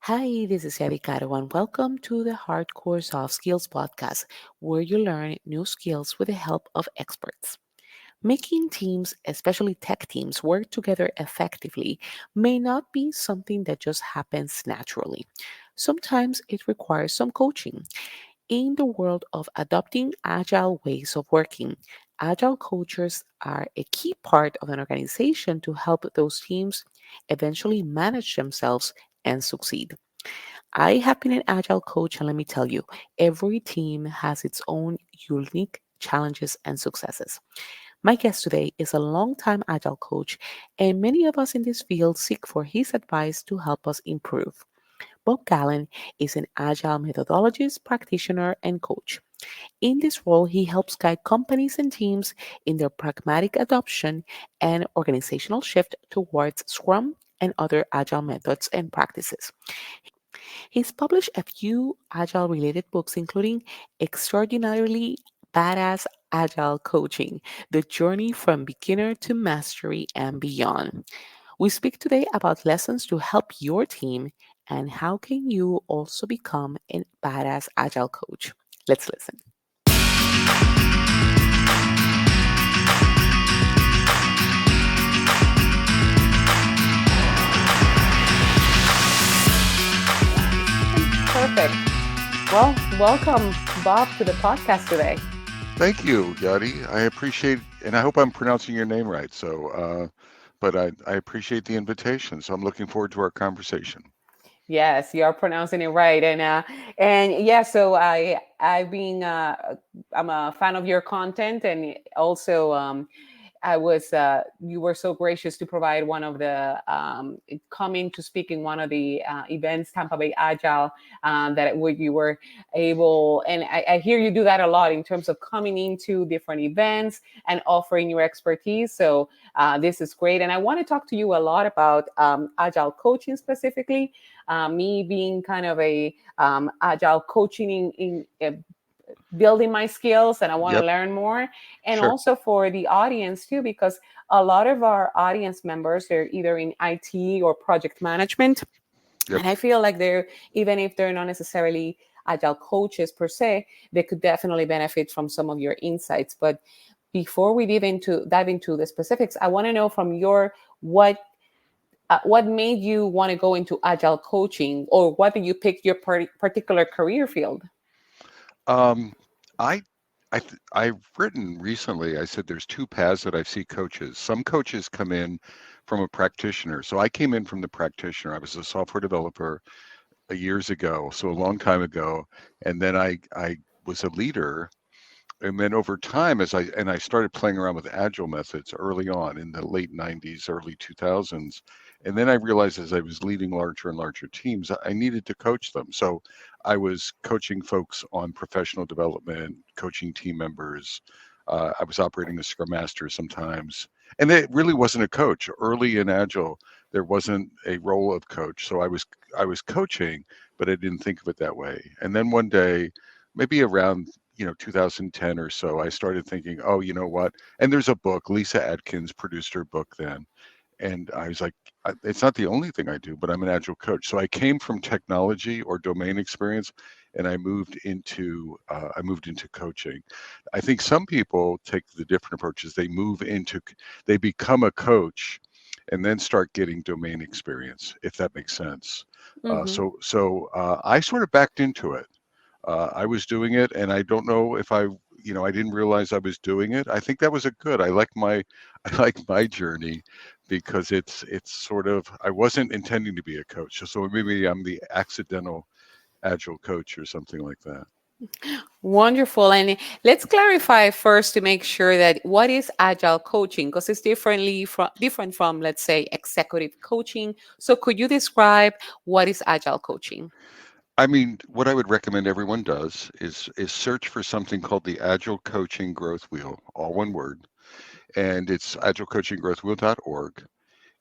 Hi, this is Abby Caro, and welcome to the Hardcore Soft Skills podcast, where you learn new skills with the help of experts. Making teams, especially tech teams, work together effectively may not be something that just happens naturally. Sometimes it requires some coaching. In the world of adopting agile ways of working, agile coaches are a key part of an organization to help those teams eventually manage themselves and succeed. I have been an agile coach, and let me tell you, every team has its own unique challenges and successes. My guest today is a longtime agile coach, and many of us in this field seek for his advice to help us improve. Bob Galen is an agile methodologist, practitioner, and coach. In this role, he helps guide companies and teams in their pragmatic adoption and organizational shift towards Scrum and other agile methods and practices. He's published a few Agile related books, including Extraordinarily Badass Agile Coaching, The Journey from Beginner to Mastery and Beyond. We speak today about lessons to help your team and how can you also become a badass agile coach. Let's listen. Perfect. Well, welcome, Bob, to the podcast today. Thank you, Yadi. I appreciate, and I hope I'm pronouncing your name right. But I appreciate the invitation. So I'm looking forward to our conversation. Yes, you are pronouncing it right, and yeah. So I'm a fan of your content, and also I was you were so gracious to provide one of the coming to speak in one of the events, Tampa Bay Agile, that where you were able, and I hear you do that a lot in terms of coming into different events and offering your expertise. So this is great, and I want to talk to you a lot about agile coaching specifically. Me being kind of a agile coaching in building my skills, and I want to Yep, learn more. And sure. also for the audience too, because a lot of our audience members, they're either in IT or project management. Yep. And I feel like they're, even if they're not necessarily agile coaches per se, they could definitely benefit from some of your insights. But before we dive into the specifics, I want to know from your what made you want to go into agile coaching, or what did you pick your particular career field? Um, I, I've written recently. I said there's two paths that I see coaches. Some coaches come in from a practitioner. So I came in from the practitioner. I was a software developer years ago, so a long time ago, and then I was a leader. And then over time, as I started playing around with agile methods early on in the late 90s, early 2000s, and then I realized as I was leading larger and larger teams, I needed to coach them. So I was coaching folks on professional development, coaching team members. I was operating as scrum master sometimes, and it really wasn't a coach. Early in agile, there wasn't a role of coach, so I was coaching, but I didn't think of it that way. And then one day, maybe around 2010 or so, I started thinking, oh, you know what? And there's a book, Lisa Adkins produced her book then. And I was like, it's not the only thing I do, but I'm an agile coach. So I came from technology or domain experience, and I moved into coaching. I think some people take the different approaches. They become a coach, and then start getting domain experience, if that makes sense. Mm-hmm. I sort of backed into it. I was doing it, and I don't know if I didn't realize I was doing it. I think that was a good. I like my, I like my journey because it's sort of I wasn't intending to be a coach, so maybe I'm the accidental agile coach or something like that. Wonderful. And let's clarify first to make sure that what is agile coaching, because it's different from, let's say, executive coaching. So could you describe what is agile coaching? I mean, what I would recommend everyone does is search for something called the Agile Coaching Growth Wheel, all one word, and it's agilecoachinggrowthwheel.org.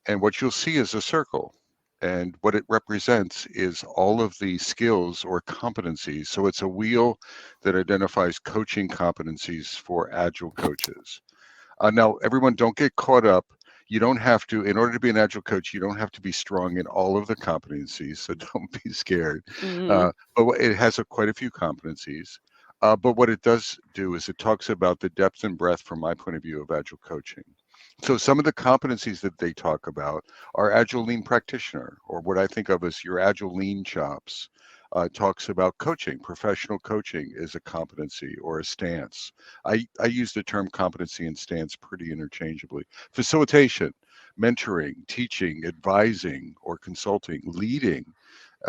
And what you'll see is a circle. And what it represents is all of the skills or competencies. So it's a wheel that identifies coaching competencies for agile coaches. Now, everyone, don't get caught up. You don't have to, in order to be an agile coach, you don't have to be strong in all of the competencies. So don't be scared. Hmm. It has quite a few competencies. But what it does do is it talks about the depth and breadth, from my point of view, of agile coaching. So some of the competencies that they talk about are agile lean practitioner, or what I think of as your agile lean chops. Talks about coaching. Professional coaching is a competency or a stance. I use the term competency and stance pretty interchangeably. Facilitation, mentoring, teaching, advising, or consulting, leading,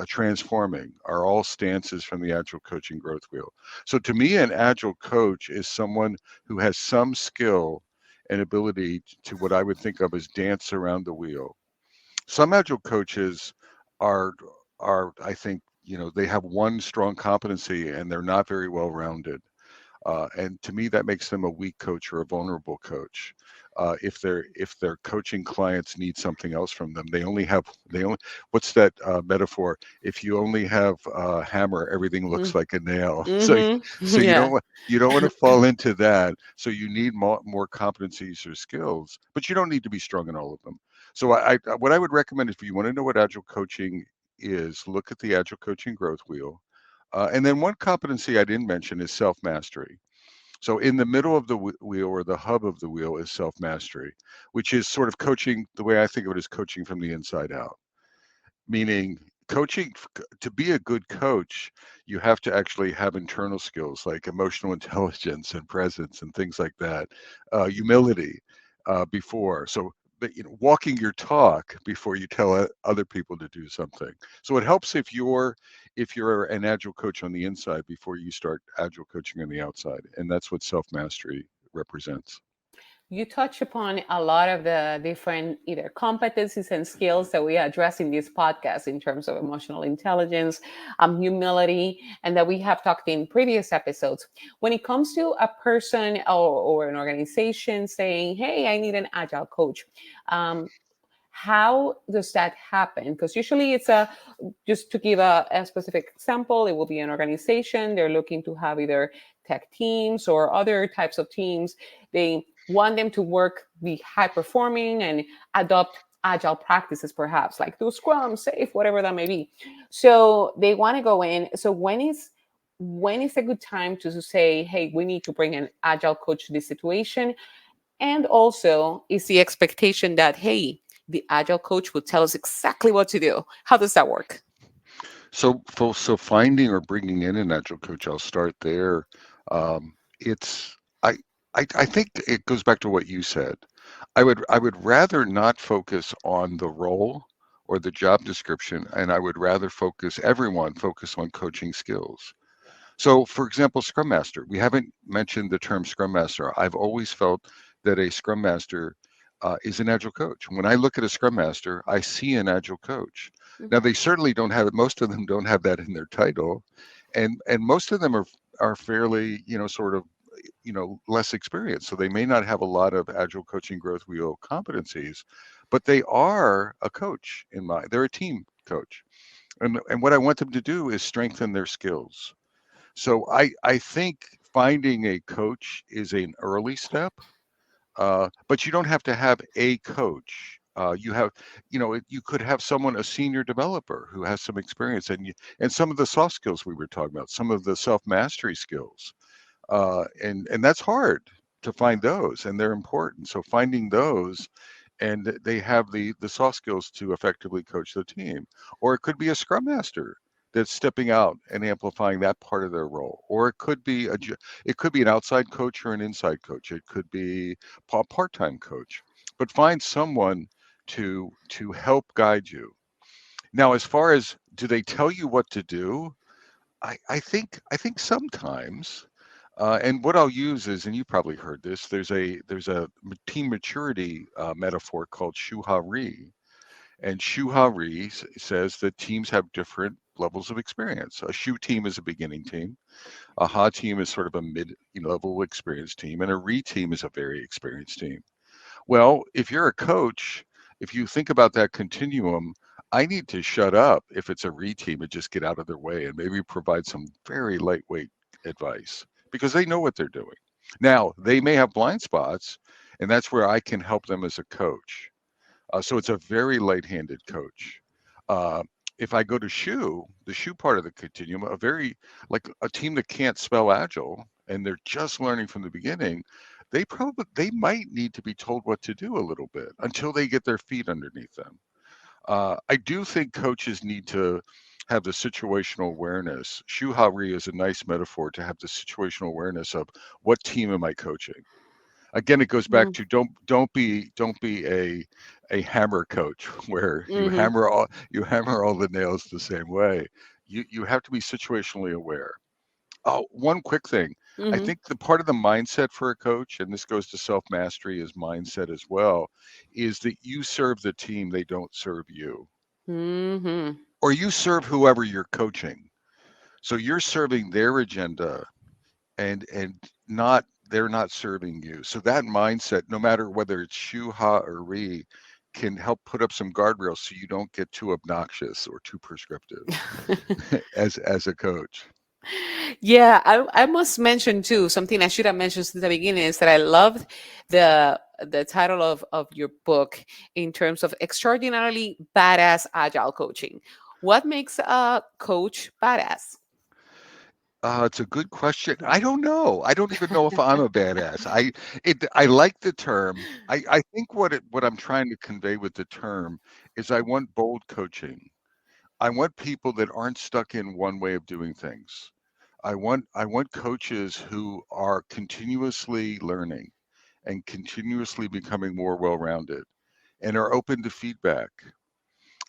transforming are all stances from the Agile Coaching Growth Wheel. So to me, an Agile coach is someone who has some skill and ability to what I would think of as dance around the wheel. Some Agile coaches are I think, they have one strong competency and they're not very well rounded. And to me, that makes them a weak coach or a vulnerable coach. If their coaching clients need something else from them, they only what's that metaphor? If you only have a hammer, everything looks like a nail. So Hmm. so Yeah. you don't want to fall into that. So you need more competencies or skills, but you don't need to be strong in all of them. So what I would recommend, if you want to know what agile coaching is, look at the Agile Coaching Growth Wheel. And then one competency I didn't mention is self mastery. So in the middle of the wheel, or the hub of the wheel, is self mastery, which is sort of coaching. The way I think of it is coaching from the inside out, meaning coaching. To be a good coach, you have to actually have internal skills like emotional intelligence and presence and things like that, humility, before. So but, walking your talk before you tell other people to do something. So it helps if you're an agile coach on the inside before you start agile coaching on the outside, and that's what self mastery represents. You touch upon a lot of the different either competencies and skills that we address in this podcast in terms of emotional intelligence, humility, and that we have talked in previous episodes. When it comes to a person or an organization saying, "Hey, I need an agile coach," um, how does that happen? Because usually it's a just to give a specific example, it will be an organization. They're looking to have either tech teams or other types of teams. They want them to work, be high performing, and adopt agile practices, perhaps like do Scrum, Safe, whatever that may be. So they want to go in. So when is a good time to say, hey, we need to bring an agile coach to this situation? And also, is the expectation that, hey, the agile coach will tell us exactly what to do? How does that work? So finding or bringing in an agile coach, I'll start there. It's I, I think it goes back to what you said. I would rather not focus on the role or the job description, and I would rather everyone focus on coaching skills. So, for example, Scrum Master. We haven't mentioned the term Scrum Master. I've always felt that a Scrum Master is an Agile coach. When I look at a Scrum Master, I see an Agile coach. Now, they certainly don't have it. Most of them don't have that in their title, and most of them are fairly, sort of, less experienced. So they may not have a lot of Agile coaching growth wheel competencies, but they are a coach in my. They're a team coach, and what I want them to do is strengthen their skills. So I think finding a coach is an early step, but you don't have to have a coach. You could have someone, a senior developer who has some experience, and some of the soft skills we were talking about, some of the self mastery skills, and that's hard to find those, and they're important. So finding those, and they have the soft skills to effectively coach the team. Or it could be a scrum master that's stepping out and amplifying that part of their role. Or it could be an outside coach or an inside coach. It could be a part-time coach. But find someone to help guide you. Now, as far as, do they tell you what to do? I think sometimes, and what I'll use is, and you probably heard this. There's a team maturity metaphor called shuhari, and shuhari says that teams have different levels of experience. A shu team is a beginning team. A ha team is sort of a mid level experienced team, and a re team is a very experienced team. Well, if you're a coach, if you think about that continuum, I need to shut up if it's a re-team and just get out of their way and maybe provide some very lightweight advice because they know what they're doing. Now, they may have blind spots, and that's where I can help them as a coach. So it's a very light-handed coach. Uh, if I go to shoe, the shoe part of the continuum, a very like a team that can't spell agile and they're just learning from the beginning, they might need to be told what to do a little bit until they get their feet underneath them. I do think coaches need to have the situational awareness. Shuhari is a nice metaphor to have the situational awareness of what team am I coaching. Again, it goes back to don't be a hammer coach where Mm-hmm. you hammer all the nails the same way. You have to be situationally aware. Oh, one quick thing. I Mm-hmm. think the part of the mindset for a coach, and this goes to self mastery as mindset as well, is that you serve the team, they don't serve you, Mm-hmm. or you serve whoever you're coaching. So you're serving their agenda, and not they're not serving you. So that mindset, no matter whether it's shu, ha, or re, can help put up some guardrails so you don't get too obnoxious or too prescriptive as a coach. Yeah, I must mention too something I should have mentioned since the beginning is that I loved the title of your book in terms of extraordinarily badass agile coaching. What makes a coach badass? It's a good question. I don't know. I don't even know if I'm a badass. I like the term. I think what I'm trying to convey with the term is I want bold coaching. I want people that aren't stuck in one way of doing things. I want coaches who are continuously learning and continuously becoming more well-rounded and are open to feedback.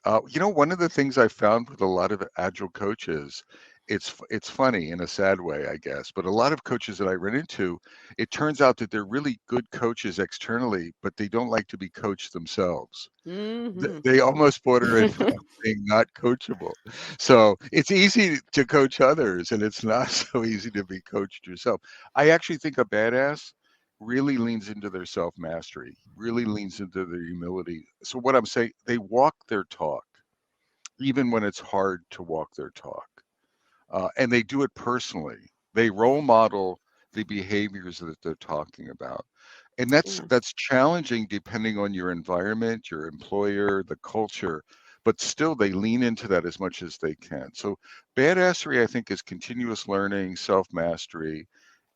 One of the things I found with a lot of agile coaches, it's funny in a sad way, I guess, but a lot of coaches that I run into, it turns out that they're really good coaches externally, but they don't like to be coached themselves. Hmm. They almost border in on being not coachable. So it's easy to coach others, and it's not so easy to be coached yourself. I actually think a badass really leans into their self mastery, really leans into their humility. So what I'm saying, they walk their talk, even when it's hard to walk their talk, and they do it personally. They role model the behaviors that they're talking about, and that's Yeah. that's challenging depending on your environment, your employer, the culture. But still, they lean into that as much as they can. So, badassery, I think, is continuous learning, self mastery,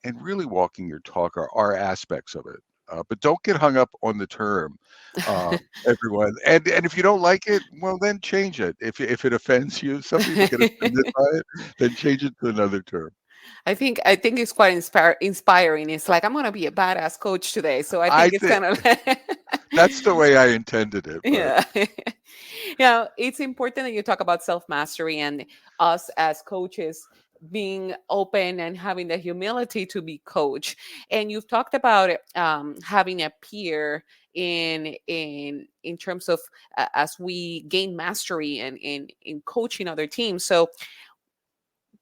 and really walking your talk are aspects of it. But don't get hung up on the term, uh, everyone. And if you don't like it, well, then change it. If it offends you, some people get offended by it, then change it to another term. I think it's quite inspiring. It's like I'm gonna be a badass coach today. So I I think it's think kind of that's the way I intended it, but yeah. Yeah, it's important that you talk about self mastery and us as coaches being open and having the humility to be coach. And you've talked about having a peer in terms of as we gain mastery and in coaching other teams. So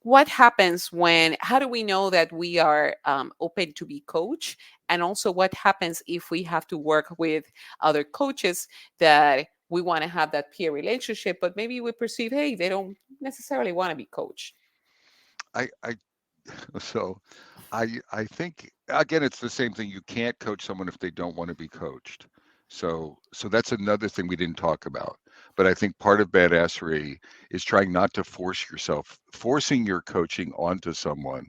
what happens when how do we know that we are open to be coached, and also what happens if we have to work with other coaches that we want to have that peer relationship but maybe we perceive, hey, they don't necessarily want to be coached. I so I think again it's the same thing. You can't coach someone if they don't want to be coached. So that's another thing we didn't talk about. But I think part of badassery is trying not to force yourself. Forcing your coaching onto someone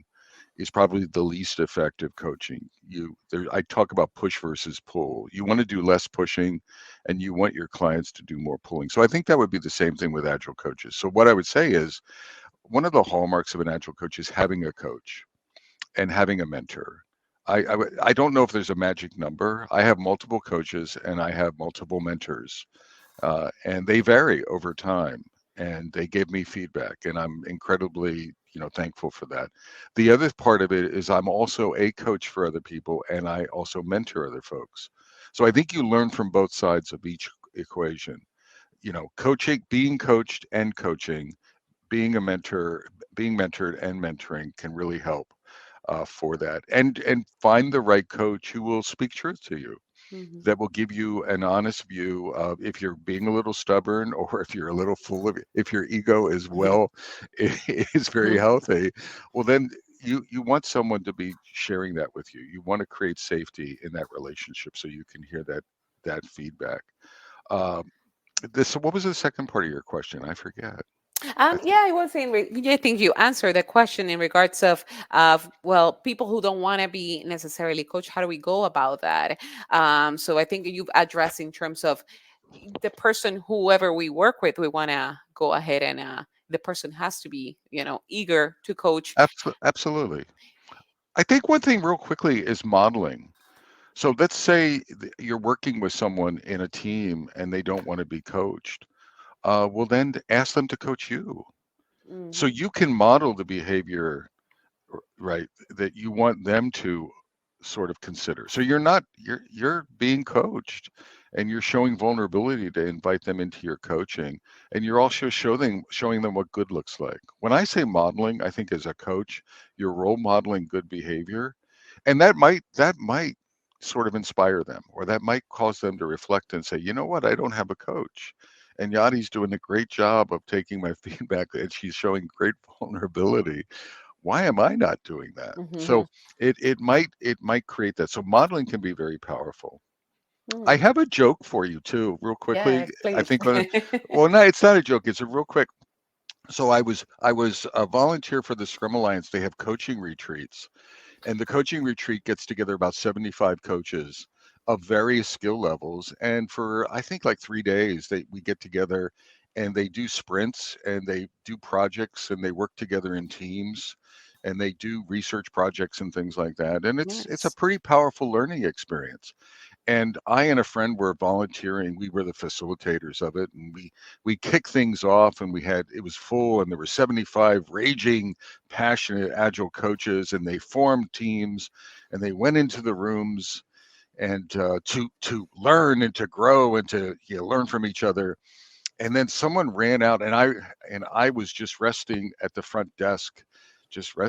is probably the least effective coaching. I talk about push versus pull. You want to do less pushing and you want your clients to do more pulling. So I think that would be the same thing with agile coaches. So what I would say is one of the hallmarks of an agile coach is having a coach and having a mentor. I don't know if there's a magic number. I have multiple coaches and I have multiple mentors, and they vary over time. And they give me feedback, and I'm incredibly, thankful for that. The other part of it is I'm also a coach for other people, and I also mentor other folks. So I think you learn from both sides of each equation. Coaching, being coached, and coaching, being a mentor, being mentored, and mentoring can really help for that. And find the right coach who will speak truth to you, Mhm. that will give you an honest view of if you're being a little stubborn or if you're a little full of if your ego is well is very healthy. Well, then you want someone to be sharing that with you. You want to create safety in that relationship so you can hear that feedback. Um, this what was the second part of your question? I forget. I think Yeah, I was saying, I think you answered the question in regards of well, people who don't want to be necessarily coach. How do we go about that? So I think you've addressed in terms of the person, whoever we work with, we want to go ahead and the person has to be, eager to coach. absolutely. I think one thing real quickly is modeling. So let's say you're working with someone in a team and they don't want to be coached. Well, then ask them to coach you. So Hmm. you can model the behavior, right, that you want them to sort of consider. So you're being coached and you're showing vulnerability to invite them into your coaching, and you're also showing them what good looks like. When I say modeling, I think as a coach, you're role modeling good behavior, and that might sort of inspire them, or that might cause them to reflect and say, you know what, I don't have a coach. And Yadi's doing a great job of taking my feedback, and she's showing great vulnerability. Why am I not doing that? Hmm. So it might create that. So modeling can be very powerful. I Hmm. have a joke for you too, real quickly. Yes, I please. think, well, no, it's not a joke. It's a real quick. So I was a volunteer for the Scrum Alliance. They have coaching retreats, and the coaching retreat gets together about 75 coaches of various skill levels. And for I think like 3 days, we get together and they do sprints and they do projects and they work together in teams and they do research projects and things like that. And it's a Yes. pretty powerful learning experience. And I and a friend were volunteering. We were the facilitators of it, and we kicked things off. And it was full, and there were 75 raging, passionate, agile coaches, and they formed teams, and they went into the rooms and to learn and to grow and to learn from each other. And then someone ran out, and I was just resting at the front desk.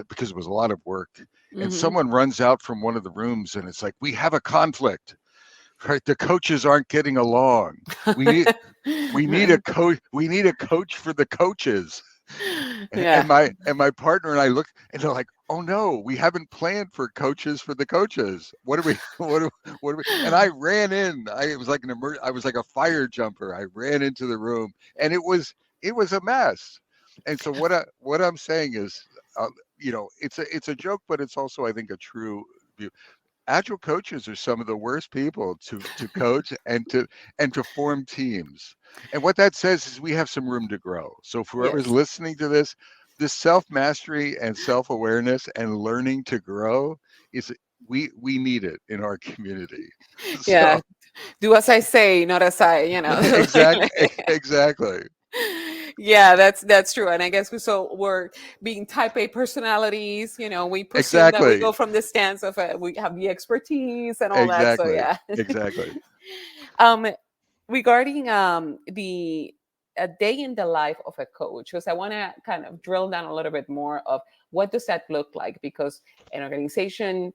Because it was a lot of work, and Hmm. someone runs out from one of the rooms, and it's like, we have a conflict, right? The coaches aren't getting along. We need we need a coach for the coaches. Yeah. And my partner and I look, and they're like, "Oh no, we haven't planned for coaches for the coaches. What are we what are we?" And I ran in. I was like I was like a fire jumper. I ran into the room, and it was a mess. And so what I'm saying is, it's a joke, but it's also, I think, a true view. Agile coaches are some of the worst people to coach and to form teams. And what that says is we have some room to grow. So for whoever's Yes. listening to this self mastery and self awareness and learning to grow is we need it in our community. Yeah. So Do as I say, not as I. exactly, Yeah, that's true. And I guess we're being type A personalities. We presume that we exactly, go from the stance of we have the expertise and all that. So exactly, yeah. exactly. um, Regarding the a day in the life of a coach, because I want to kind of drill down a little bit more of what does that look like, because an organization,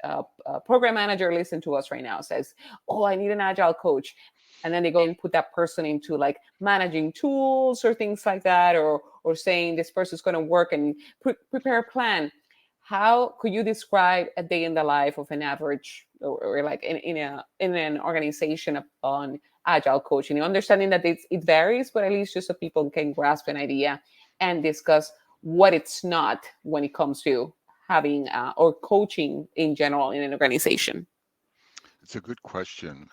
a program manager listen to us right now says, oh, I need an agile coach, and then they go and put that person into like managing tools or things like that, or saying this person's going to work and prepare a plan. How could you describe a day in the life of an average, or like in an organization on agile coaching, understanding that it varies, but at least just so people can grasp an idea and discuss what it's not when it comes to having or coaching in general in an organization. It's a good question.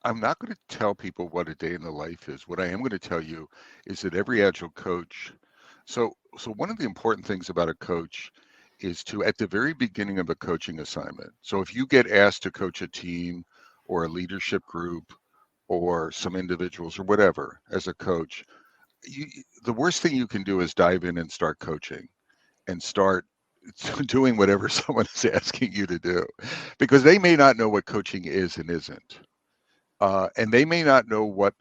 I'm not going to tell people what a day in the life is. What I am going to tell you is that every agile coach, so one of the important things about a coach is to, at the very beginning of a coaching assignment. So if you get asked to coach a team or a leadership group or some individuals or whatever as a coach, you, the worst thing you can do is dive in and start coaching and start doing whatever someone is asking you to do, because they may not know what coaching is and isn't, and they may not know what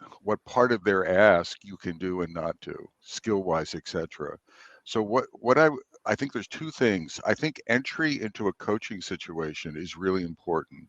part of their ask you can do and not do, skill wise, etc. So what I think there's two things. I think entry into a coaching situation is really important.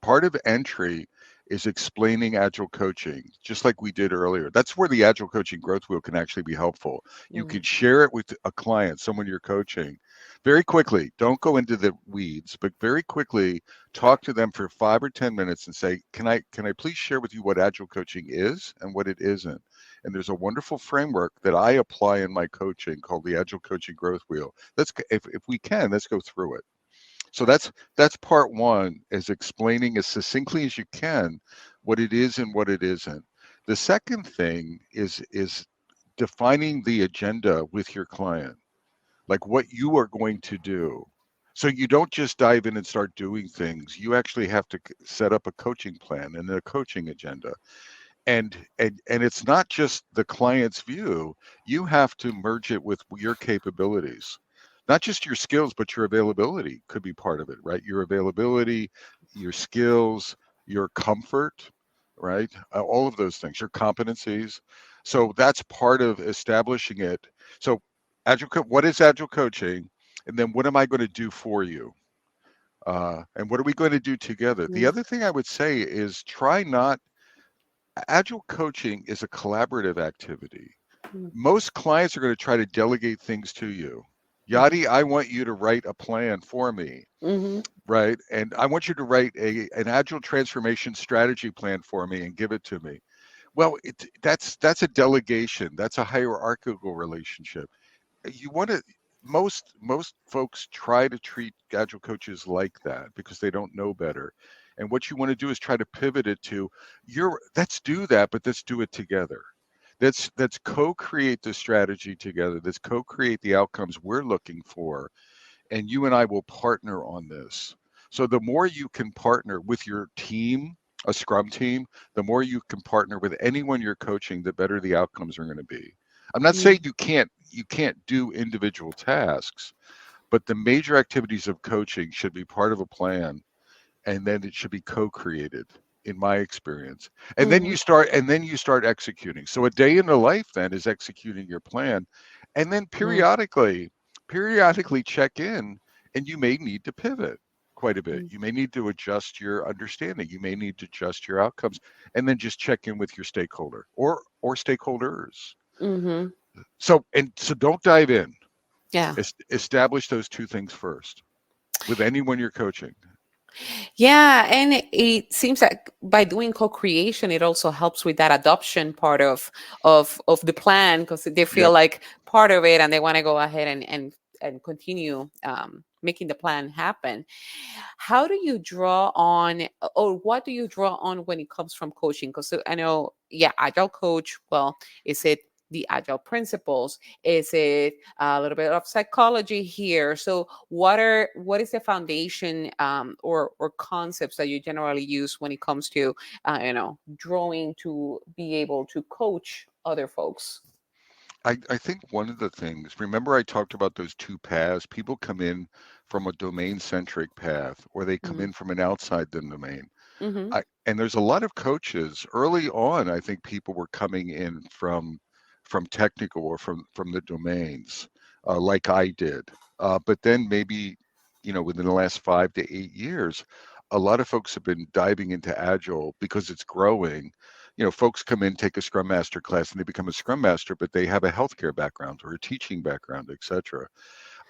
Part of entry is explaining agile coaching, just like we did earlier. That's where the agile coaching growth wheel can actually be helpful. You can Mhm. share it with a client, someone you're coaching, very quickly. Don't go into the weeds, but very quickly talk to them for 5 or 10 minutes and say, can I please share with you what agile coaching is and what it isn't? And there's a wonderful framework that I apply in my coaching called the Agile Coaching Growth Wheel. If we can, let's go through it. So that's part one, is explaining as succinctly as you can what it is and what it isn't. The second thing is defining the agenda with your client, like what you are going to do. So you don't just dive in and start doing things. You actually have to set up a coaching plan and a coaching agenda. And it's not just the client's view. You have to merge it with your capabilities, not just your skills, but your availability could be part of it, right? Your availability, your skills, your comfort, right? All of those things, your competencies. So that's part of establishing it. So what is agile coaching, and then what am I going to do for you, and what are we going to do together? The Mhm. other thing I would say is try not agile coaching is a collaborative activity. Most clients are going to try to delegate things to you. Mhm. Yadi, I want you to write a plan for me, Mhm. right? And I want you to write an agile transformation strategy plan for me and give it to me. Well, that's a delegation. That's a hierarchical relationship. You want to most folks try to treat agile coaches like that because they don't know better. And what you want to do is try to pivot it to your let's do that, but let's do it together. Let's co-create the strategy together. Let's co-create the outcomes we're looking for, and you and I will partner on this. So the more you can partner with your team, a scrum team, the more you can partner with anyone you're coaching, the better the outcomes are going to be. I'm not saying Mhm. you can't do individual tasks, but the major activities of coaching should be part of a plan, and then it should be co-created, in my experience. Mhm. And then you start executing. So a day in the life then is executing your plan, and then periodically check in, and you may need to pivot quite a bit. Mhm. You may need to adjust your understanding, you may need to adjust your outcomes, and then just check in with your stakeholder or stakeholders. Mhm. So don't dive in. Yeah. Establish those two things first with anyone you're coaching. Yeah, and it seems like by doing co-creation, it also helps with that adoption part of the plan because they feel Yep. like part of it, and they want to go ahead and continue making the plan happen. How do you draw on, or what do you draw on when it comes from coaching? Because I know, yeah, agile coach. Well, is it the agile principles? Is it a little bit of psychology here? So what is the foundation or concepts that you generally use when it comes to drawing to be able to coach other folks? I think one of the things, remember I talked about those two paths? People come in from a domain centric path, or they come Mm-hmm. in from an outside the domain. Mm-hmm. And there's a lot of coaches early on. I think people were coming in from technical or from the domains, like I did. But then maybe, within the last 5 to 8 years, a lot of folks have been diving into Agile because it's growing. Folks come in, take a Scrum Master class, and they become a Scrum Master, but they have a healthcare background or a teaching background, etc.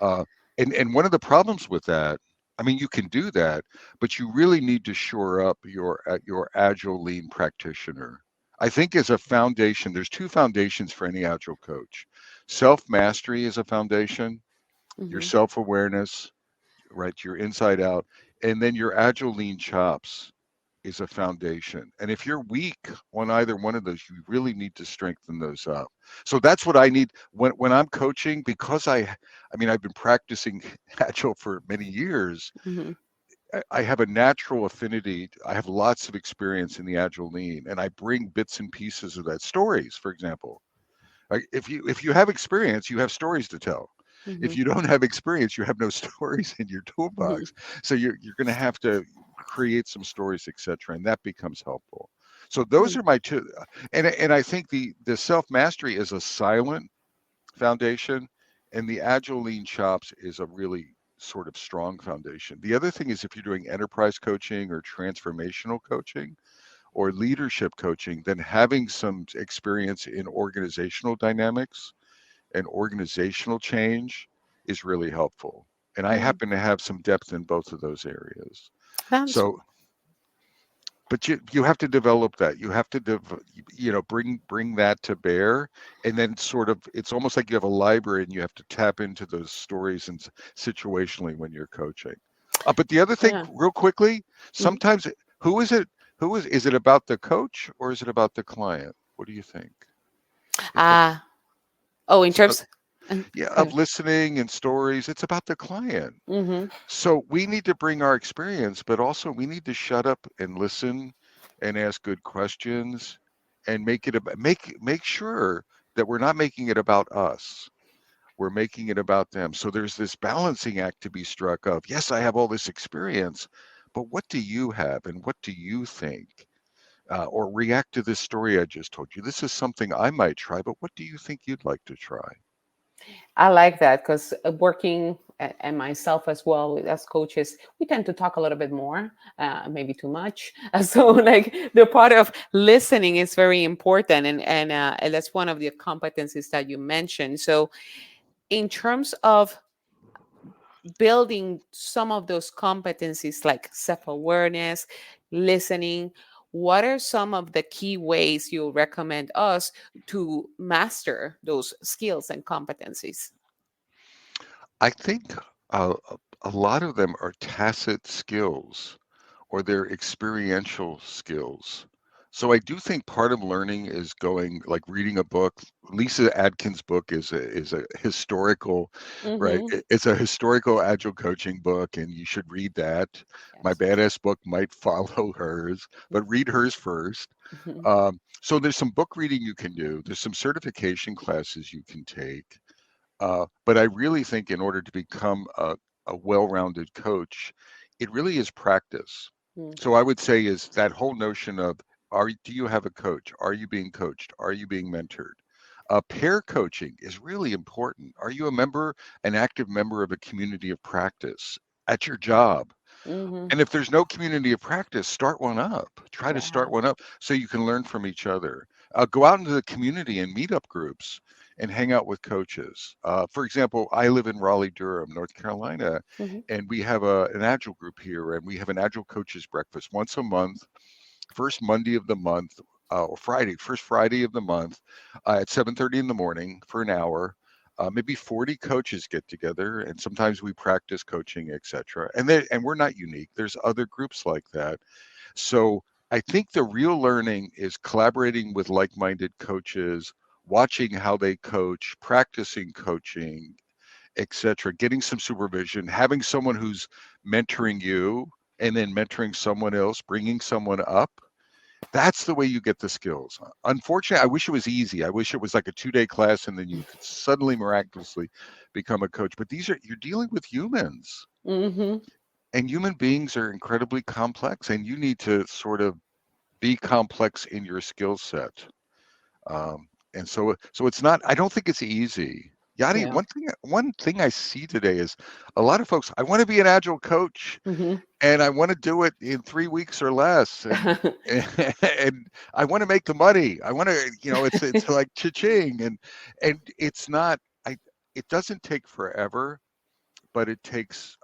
Uh, and one of the problems with that, I mean, you can do that, but you really need to shore up your agile lean practitioner. I think as a foundation, there's two foundations for any agile coach. Self mastery is a foundation, your Mm-hmm. self awareness, right, your inside out, and then your agile lean chops is a foundation. And if you're weak on either one of those, you really need to strengthen those up. So that's what I need when I'm coaching, because I mean I've been practicing agile for many years. Mm-hmm. I have a natural affinity. I have lots of experience in the agile lean, and I bring bits and pieces of that. Stories, for example. Like if you have experience, you have stories to tell. If Mm-hmm. you don't have experience, you have no stories in your toolbox. So you're going to have to create some stories, etc., and that becomes helpful. So those Mm-hmm. are my two, and I think the self mastery is a silent foundation, and the agile lean chops is a really sort of strong foundation. The other thing is if you're doing enterprise coaching or transformational coaching, or leadership coaching, then having some experience in organizational dynamics and organizational change is really helpful. And I Mm, happen to have some depth in both of those areas. that's So, but you have to develop that. You have to bring that to bear, and then sort of it's almost like you have a library and you have to tap into those stories and situationally when you're coaching. But the other thing, yeah. real quickly, Mhm. sometimes who is it? Who is it about the coach or is it about the client? What do you think? It's a, Ah, oh, in so, terms, and yeah, go of ahead. listening and stories. It's about the client. Mm-hmm. So we need to bring our experience, but also we need to shut up and listen and ask good questions and make it about make sure that we're not making it about us. We're making it about them. So there's this balancing act to be struck of, yes, I have all this experience, but what do you have and what do you think? Or react to this story I just told you. This is something I might try, but what do you think you'd like to try? I like that because working and myself as well as coaches, we tend to talk a little bit more, maybe too much. So, like the part of listening is very important, and that's one of the competencies that you mentioned. So, in terms of building some of those competencies like self-awareness, listening, what are some of the key ways you recommend us to master those skills and competencies? I think a lot of them are tacit skills or they're experiential skills. So I do think part of learning is going like reading a book. Lisa Adkins' book is a historical, right? Mm-hmm. It's a historical agile coaching book, and you should read that. My Yes. badass book might follow hers, but read hers first. Mhm. So there's some book reading you can do. There's some certification classes you can take. But I really think in order to become a well-rounded coach, it really is practice. Mm, So I would say is that whole notion of do you have a coach? Are you being coached? Are you being mentored? Pair coaching is really important. Are you an active member of a community of practice at your job? mhm. And if there's no community of practice, start one up. Try to Yeah. start one up so you can learn from each other. Go out into the community and meet up groups and hang out with coaches. For example, I live in Raleigh, Durham, North Carolina, Mhm. and we have an Agile group here, and we have an Agile coaches breakfast once a month, first Monday of the month, or Friday, first Friday of the month, at 7:30 in the morning for an hour. Maybe 40 coaches get together, and sometimes we practice coaching, etc. And we're not unique. There's other groups like that. So I think the real learning is collaborating with like-minded coaches, watching how they coach, practicing coaching, etc. Getting some supervision, having someone who's mentoring you, and then mentoring someone else, bringing someone up. That's the way you get the skills. Unfortunately, I wish it was easy. I wish it was like a 2-day class and then you could suddenly miraculously become a coach. But you're dealing with humans, Mhm. and human beings are incredibly complex, and you need to sort of be complex in your skill set. And so it's not, I don't think it's easy. Yadi, Yeah. one thing I see today is a lot of folks, I want to be an agile coach Mhm. and I want to do it in 3 weeks or less. And I want to make the money. I want to, it's like cha-ching. And it's not, I, it doesn't take forever, but it takes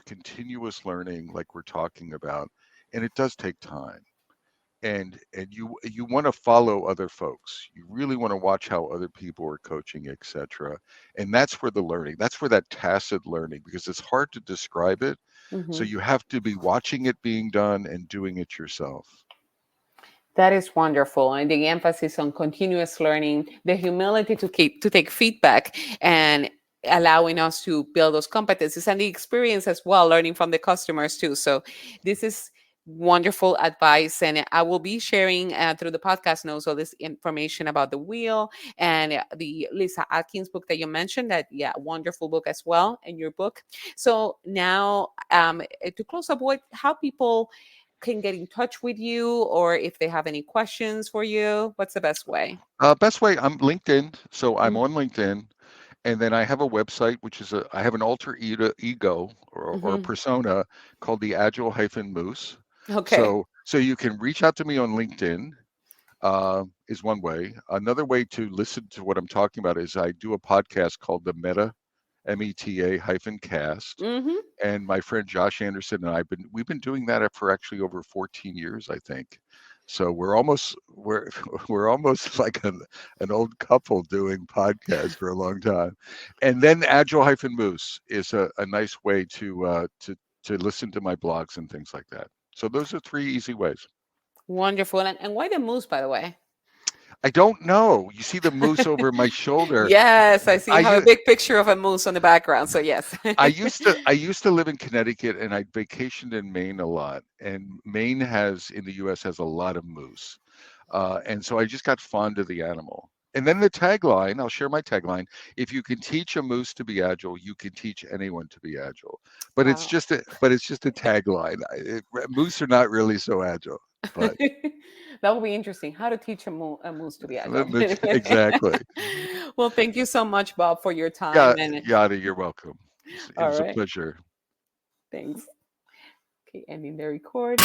continuous learning like we're talking about. And it does take time. And you want to follow other folks. You really want to watch how other people are coaching, etc. And that's where the learning, that's where that tacit learning, because it's hard to describe it, so Mhm. you have to be watching it being done and doing it yourself. That is wonderful, and the emphasis on continuous learning, the humility to take feedback, and allowing us to build those competencies, and the experience as well, learning from the customers too. So, this is wonderful advice, and I will be sharing through the podcast notes all this information about the wheel and the Lisa Atkins book that you mentioned. That, yeah, wonderful book as well, and your book. So now, to close up, how people can get in touch with you, or if they have any questions for you, what's the best way? Best way, I'm LinkedIn, so I'm Mm, on LinkedIn, and then I have a website, which is I have an alter ego or mhm, persona called the Agile Moose. Okay. So you can reach out to me on LinkedIn. Is one way. Another way to listen to what I'm talking about is I do a podcast called the Meta, META hyphen cast. Mm-hmm. And my friend Josh Anderson and we've been doing that for actually over 14 years, I think. So we're almost like an old couple doing podcasts for a long time. And then Agile hyphen Moose is a nice way to listen to my blogs and things like that. So those are three easy ways. Wonderful. And why the moose, by the way? I don't know. You see the moose over my shoulder. Yes, I see. I You have a u- big picture of a moose on the background. So yes. I used to live in Connecticut and I vacationed in Maine a lot. And Maine has in the U.S. has a lot of moose, and so I just got fond of the animal. And then the tagline, I'll share my tagline: If you can teach a moose to be agile, you can teach anyone to be agile. Wow. But it's just a tagline. Moose are not really so agile, but That will be interesting. How to teach a moose to be agile. exactly. Well, thank you so much, Bob, for your time. Yeah, And Yada, you're welcome. It all was a right, pleasure. thanks. Okay, ending the record.